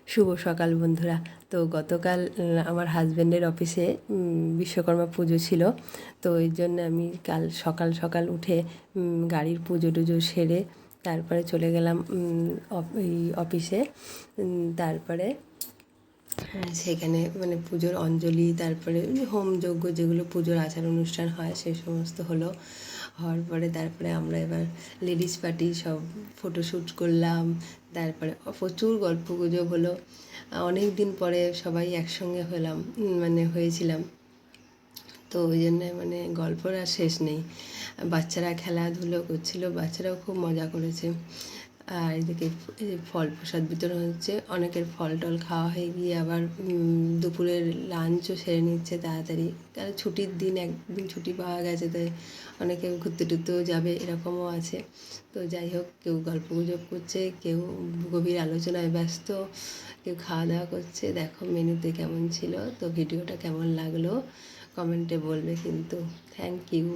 শুভ সকাল বন্ধুরা। তো গতকাল আমার হাজব্যান্ডের অফিসে বিশ্বকর্মা পুজো ছিল। তো এই জন্য আমি কাল সকাল সকাল উঠে গাড়ির পুজো টুজো সেরে তারপরে চলে গেলাম এই অফিসে। তারপরে সেখানে মানে পুজোর অঞ্জলি, তারপরে হোম যজ্ঞ, যেগুলো পুজোর আচার অনুষ্ঠান হয় সে সমস্ত হলো। হওয়ার পরে তারপরে আমরা এবার লেডিস পার্টি সব ফটোশ্যুট করলাম। তারপরে প্রচুর গল্প গুজব হলো। অনেক দিন পরে সবাই একসঙ্গে হলাম, মানে হয়েছিলাম। তো ওই জন্যে মানে গল্পর আর শেষ নেই। বাচ্চারা খেলাধুলো করছিলো, বাচ্চারাও খুব মজা করেছে। আর এদিকে এই যে ফল প্রসাদ বিতরণ হচ্ছে, অনেকের ফল টল খাওয়া হয়ে গিয়ে আবার দুপুরের লাঞ্চও সেরে নিচ্ছে তাড়াতাড়ি, কারণ ছুটির দিন, একদিন ছুটি পাওয়া গেছে, তাই অনেকে ঘুরতে টুরতেও যাবে, এরকমও আছে। তো যাই হোক, কেউ গল্প গুজব করছে, কেউ গভীর আলোচনায় ব্যস্ত, কেউ খাওয়া দাওয়া করছে। দেখো মেনুতে কেমন ছিল। তো ভিডিওটা কেমন লাগলো কমেন্টে বলবে কিন্তু। Thank you.